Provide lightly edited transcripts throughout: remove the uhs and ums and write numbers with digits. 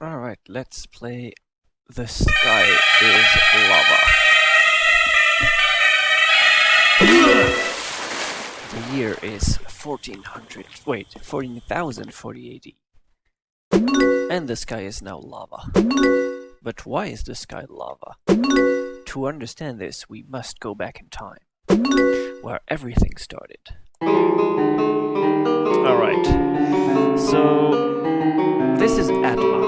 Alright, let's play The Sky is Lava. The year is 14,040 AD. And the sky is now lava. But why is the sky lava? To understand this, we must go back in time, where everything started. Alright, so this is Adma.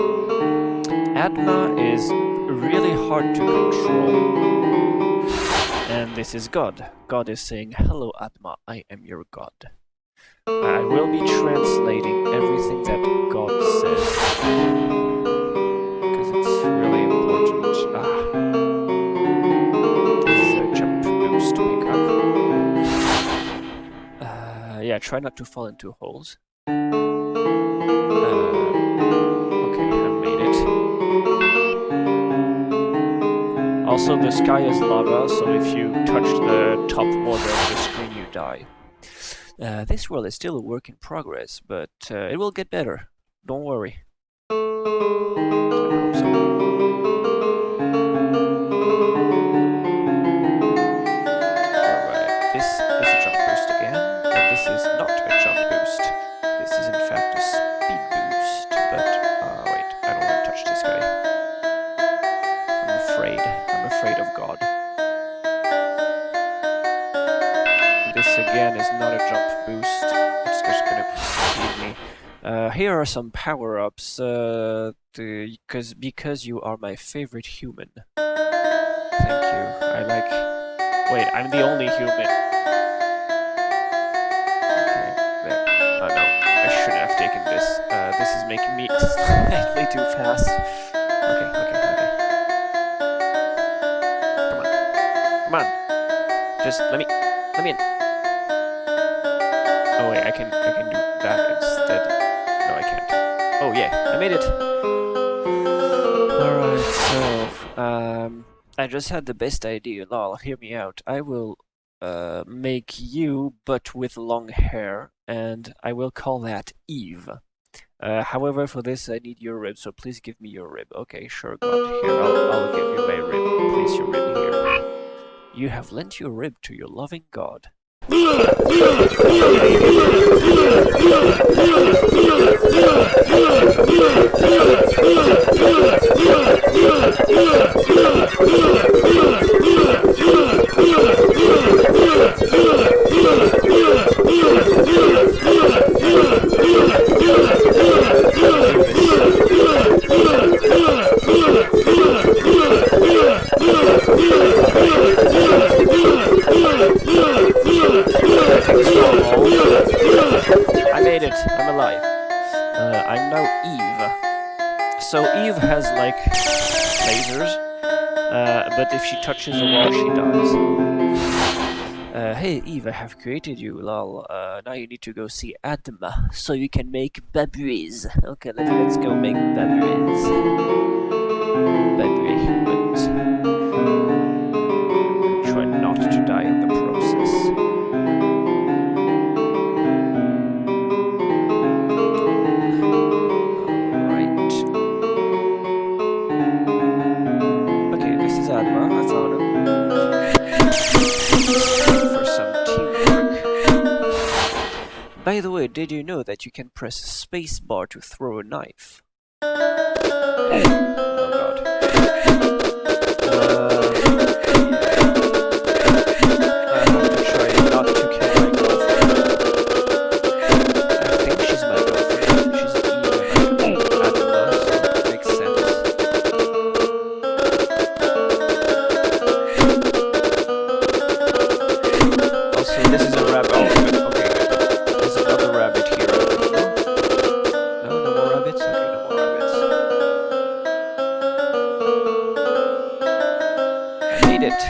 Adma is really hard to control. And this is God. God is saying, "Hello Adma, I am your God." I will be translating everything that God says, because it's really important. This is a jump boost to pick up. Yeah, try not to fall into holes. Okay, I made it. Also, the sky is lava, so if you touch the top border of the screen, you die. This world is still a work in progress, but it will get better. Don't worry. I hope so. Alright, this is a jump boost again, and this is not a jump boost. This is in fact a speed boost, but wait, I don't want to touch this guy. I'm afraid of God. This again is not a jump boost, it's just gonna speed me. Here are some power-ups, because you are my favorite human. Thank you, I like... Wait, I'm the only human. Okay, there. Oh no, I shouldn't have taken this. This is making me slightly too fast. Okay. Come on. Just let me in. Oh wait, I can do that instead. No, I can't. Oh yeah, I made it. Alright, so I just had the best idea. Lol, hear me out. I will make you, but with long hair, and I will call that Eve. However, for this I need your rib, so please give me your rib. Okay, sure, God. Here, I'll give you my rib. Place your rib here. You have lent your rib to your loving God. I made it. I'm alive. I'm now Eve. So Eve has like lasers, but if she touches a wall, she dies. Hey Eve, I have created you, lol. Now you need to go see Adma, so you can make babies. Okay, let's go make babies. Baby humans. Try not to die in the process. Alright. Okay, this is Adma. I found him. For some teamwork. By the way, did you know that you can press spacebar to throw a knife? Oh god. I have to try not to kill my girlfriend. I think she's my girlfriend. She's Eve and Adma, so it makes sense. Also, this is a rabbit. Oh, good. Okay, good. There's another rabbit here. No more rabbits? Okay, no more rabbits. I made it.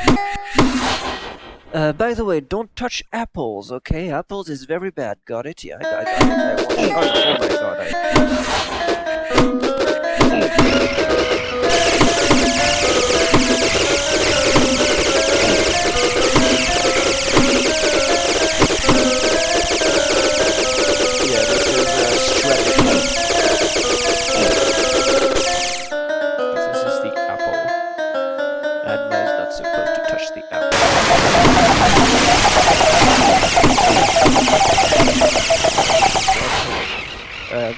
By the way, don't touch apples, okay? Apples is very bad. Got it? Yeah, I got it. Oh my god, Yeah, this is strategy.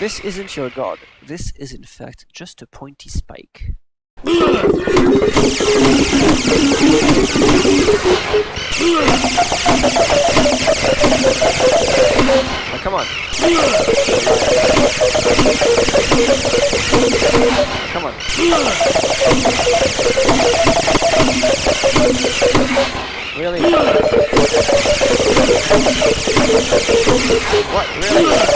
This isn't your god. This is in fact just a pointy spike. Oh, come on. Come on. Really? What? Really? What?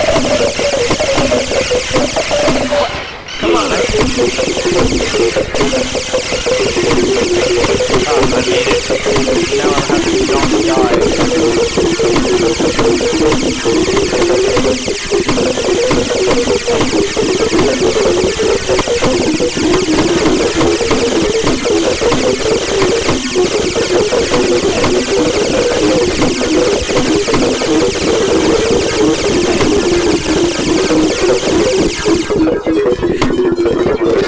Come on, man. Oh, I made it. Now I'll have to not die.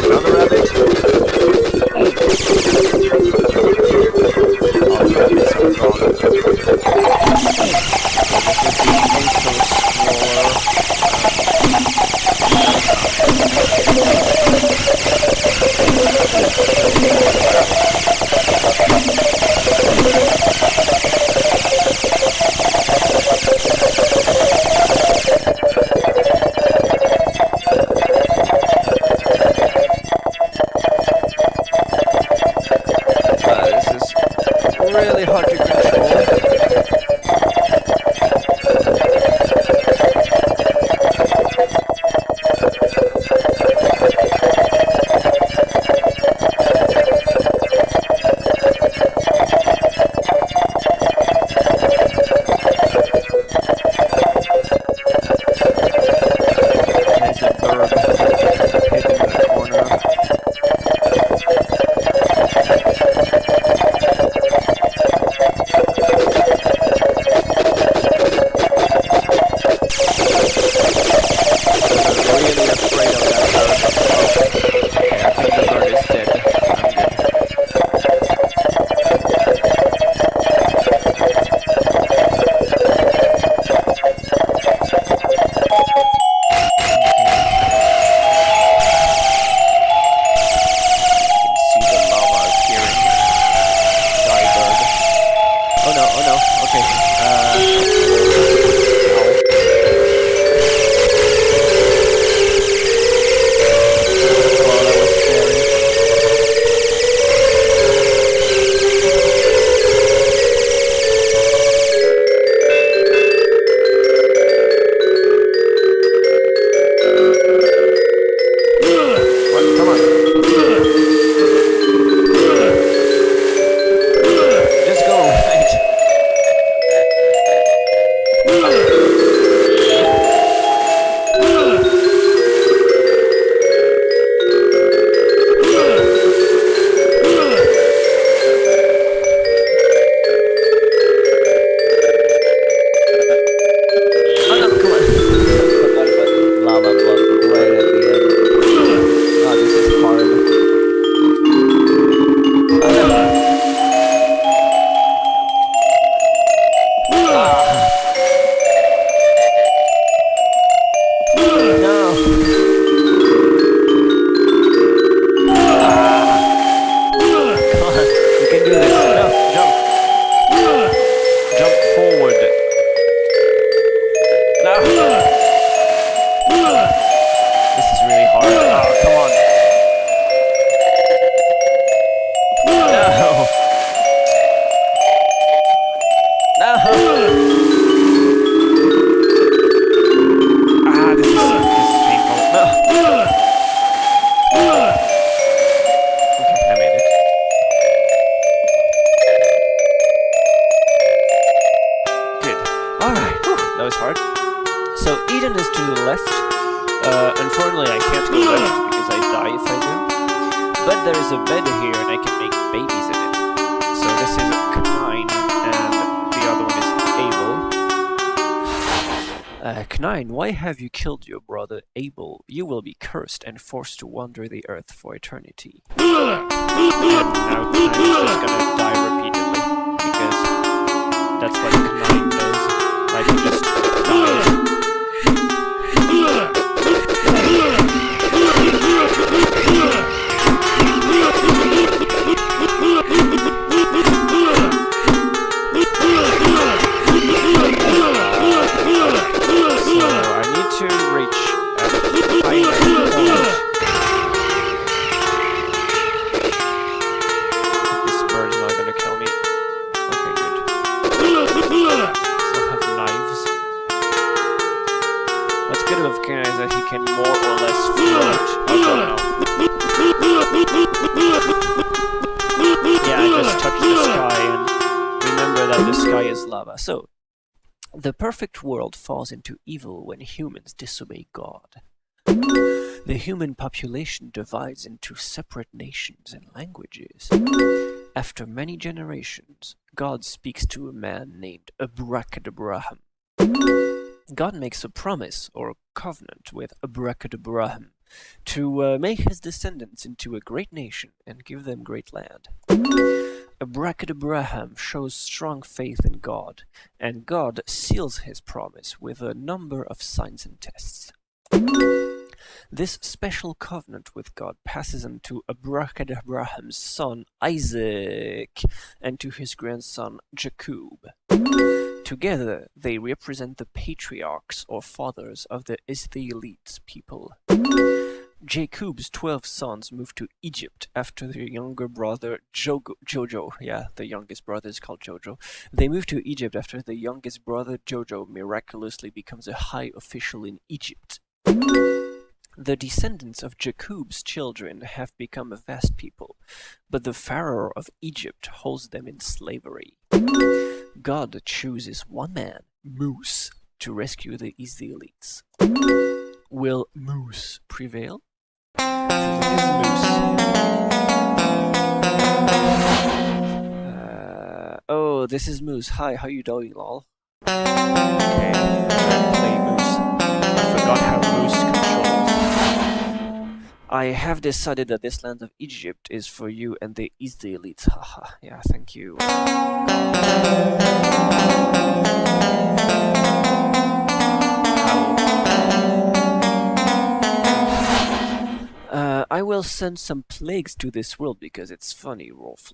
Another rabbit. All the rabbits are gone. Really hard to control. There's a bird hidden in the corner. Unfortunately, I can't go left because I die if I do. But there is a bed here and I can make babies in it. So this is Knine and the other one is Abel. Knine, why have you killed your brother Abel? You will be cursed and forced to wander the earth for eternity. And now Knine is just gonna die repeatedly because that's what Knine does. Like, he just dies. lava. So, the perfect world falls into evil when humans disobey God. The human population divides into separate nations and languages. After many generations, God speaks to a man named Abracadabraham. God makes a promise or covenant with Abracadabraham to make his descendants into a great nation and give them great land. Abracadabraham shows strong faith in God, and God seals his promise with a number of signs and tests. This special covenant with God passes on to Abracadabraham's son Isaac and to his grandson Jacob. Together, they represent the patriarchs or fathers of the Israelite people. Jacob's 12 sons moved to Egypt after their younger brother Jojo. Yeah, the youngest brother is called Jojo. They moved to Egypt after the youngest brother Jojo miraculously becomes a high official in Egypt. The descendants of Jacob's children have become a vast people, but the Pharaoh of Egypt holds them in slavery. God chooses one man, Moose, to rescue the Israelites. Will Moose prevail? This is Moose. Oh, this is Moose. Hi, how you doing, lol? Okay, play Moose. I forgot how Moose controls. I have decided that this land of Egypt is for you and the Israelites. Haha, yeah, thank you. I will send some plagues to this world because it's funny, Rolf.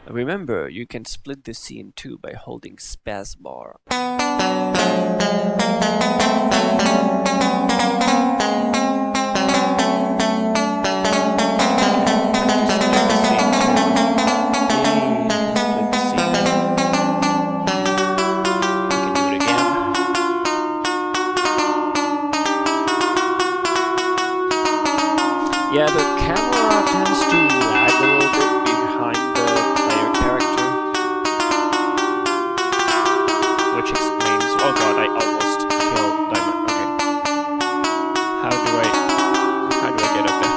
Remember, you can split the sea in two by holding spacebar. Yeah, the camera tends to lag a little bit behind the player character, which explains. Oh god, I almost killed Diamond. Okay, how do I get up there?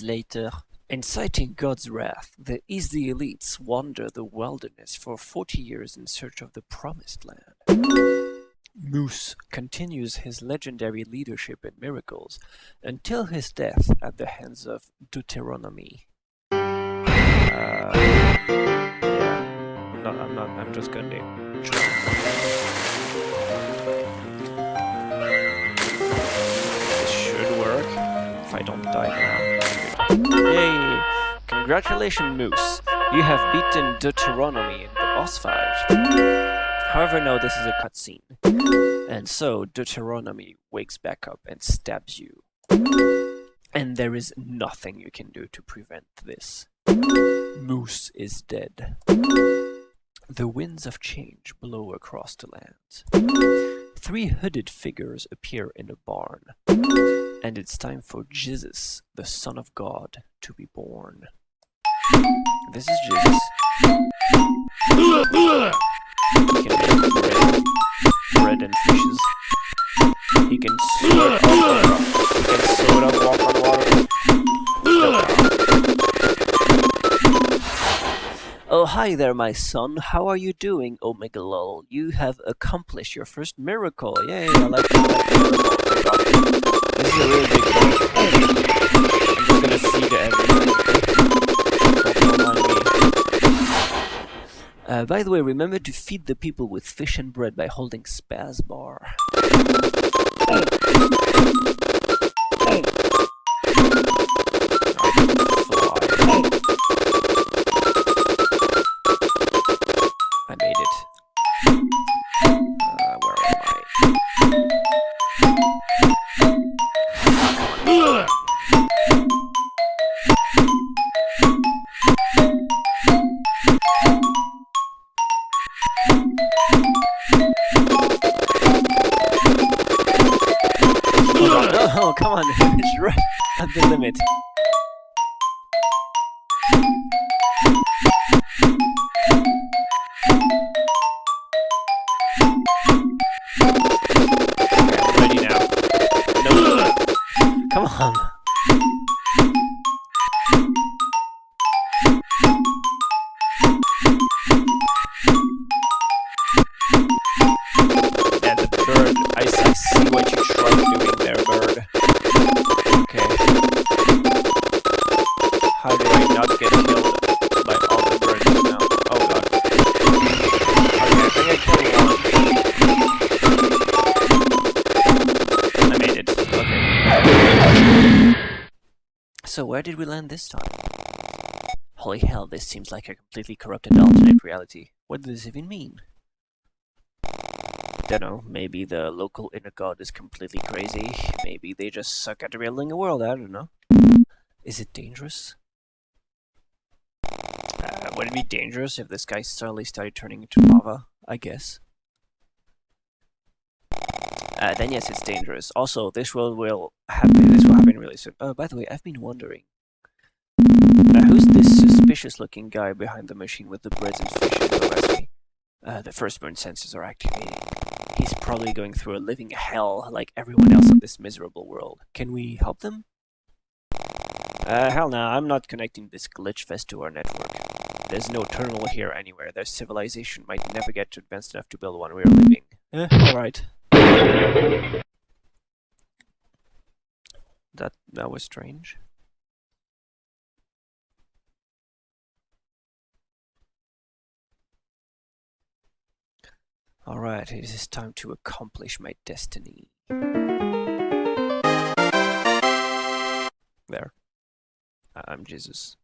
Later. Inciting God's wrath, the Israelites wander the wilderness for 40 years in search of the Promised Land. Moose continues his legendary leadership and miracles until his death at the hands of Deuteronomy. Yeah, I'm just gonna This should work if I don't die now. Yay! Congratulations, Moose! You have beaten Deuteronomy in the boss fight. However, no, this is a cutscene. And so, Deuteronomy wakes back up and stabs you. And there is nothing you can do to prevent this. Moose is dead. The winds of change blow across the lands. 3 hooded figures appear in a barn. And it's time for Jesus, the Son of God, to be born. This is Jesus. He can make bread and fishes. He can sort of walk on water. Oh, hi there, my son. How are you doing, Omega Lol? You have accomplished your first miracle. Yay, I like miracles. This is a really big thing. I'm just gonna feed everything, okay? Don't mind me. By the way, remember to feed the people with fish and bread by holding spacebar. I made it. Where am I? Oh, come on, it's right at the limit. I'm ready now. No. Come on. Yeah, the bird. I see what you tried doing there, bird. Okay. How do I not get killed by all the birds now? Oh god. Okay, I think I killed one. I made it. Okay. So where did we land this time? Holy hell, this seems like a completely corrupted alternate reality. What does this even mean? Dunno, maybe the local inner god is completely crazy. Maybe they just suck at rebuilding a world, I don't know. Is it dangerous? Would it be dangerous if the sky suddenly started turning into lava? I guess. Then yes, it's dangerous. Also, this will happen really soon. Oh, by the way, I've been wondering. Who's this suspicious-looking guy behind the machine with the breads and fish in the recipe? The firstborn senses are activating. He's probably going through a living hell like everyone else in this miserable world. Can we help them? Hell no, I'm not connecting this glitch fest to our network. There's no terminal here anywhere. Their civilization might never get advanced enough to build one we're living. Alright. That was strange. Alright, it is time to accomplish my destiny. There. I'm Jesus.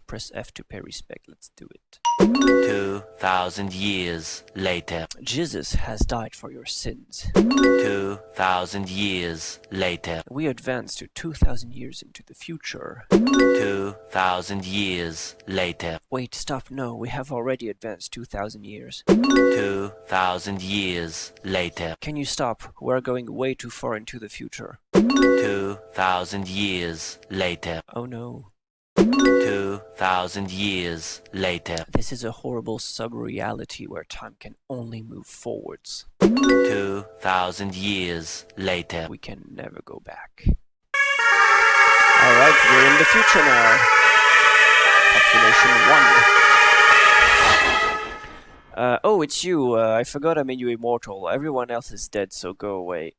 Press F to pay respect, let's do it. 2,000 years later. Jesus has died for your sins. 2,000 years later. We advance to 2,000 years into the future. 2,000 years later. Wait, stop, no, we have already advanced 2,000 years. 2,000 years later. Can you stop? We're going way too far into the future. 2,000 years later. Oh no. 2,000 years later. This is a horrible sub-reality where time can only move forwards. 2,000 years later. We can never go back. Alright, we're in the future now. Population 1. Oh, it's you. I forgot I made you immortal. Everyone else is dead, so go away.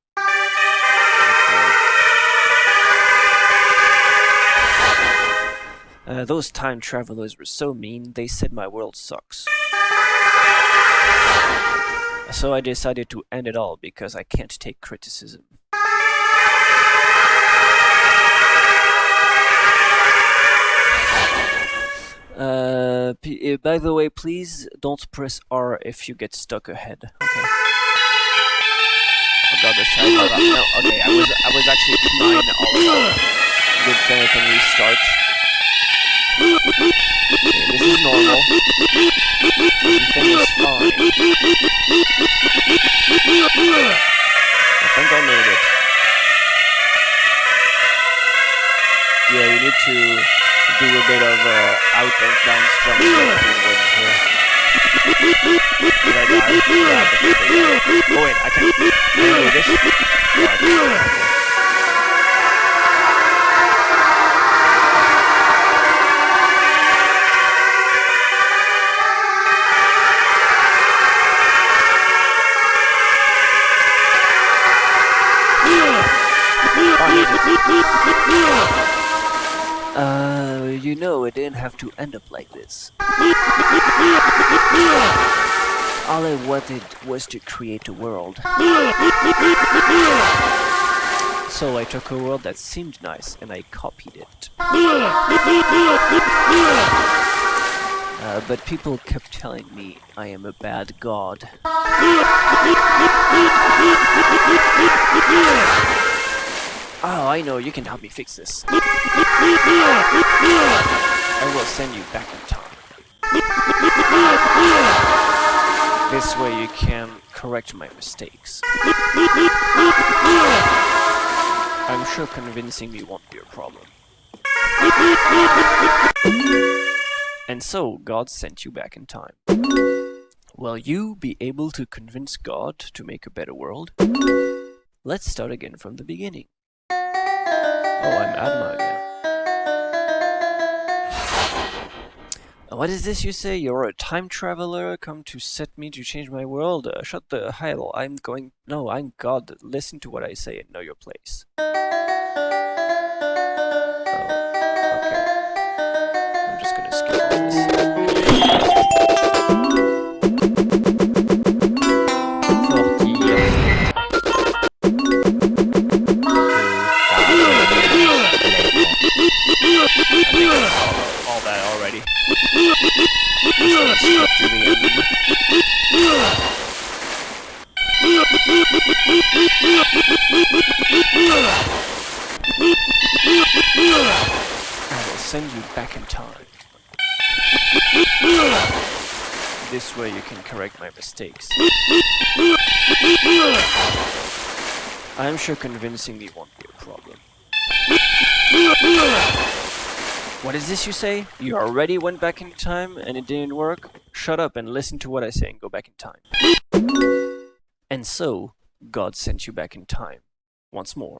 Those time travelers were so mean, they said my world sucks. So I decided to end it all because I can't take criticism. By the way, please don't press R if you get stuck ahead. Okay. Oh god, sorry about that. No, okay, I was actually 9 all along. Good thing I can restart. Okay, this is normal. Everything is fine. I think I made it. Yeah, you need to do a bit of out and down jumping here. Did I die? Yeah, oh wait, I can't do this? Right. Okay. know it didn't have to end up like this. All I wanted was to create a world. So I took a world that seemed nice and I copied it. But people kept telling me I am a bad god. Oh, I know, you can help me fix this. I will send you back in time. This way you can correct my mistakes. I'm sure convincing me won't be a problem. And so, God sent you back in time. Will you be able to convince God to make a better world? Let's start again from the beginning. Oh, I'm Adma again. What is this you say? You're a time traveler, come to set me to change my world? Shut the hell, No, I'm God. Listen to what I say and know your place. Oh, okay. I'm just gonna skip all this. 40 years. 2,000 years later. All that already. Just gonna skip to the end. I will send you back in time. This way you can correct my mistakes. I'm sure convincing me won't be a problem. What is this you say? You already went back in time and it didn't work? Shut up and listen to what I say and go back in time. And so, God sent you back in time. Once more.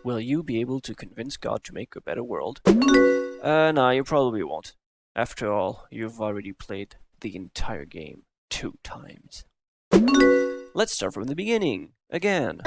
Will you be able to convince God to make a better world? Nah, you probably won't. After all, you've already played the entire game 2 times. Let's start from the beginning. Again.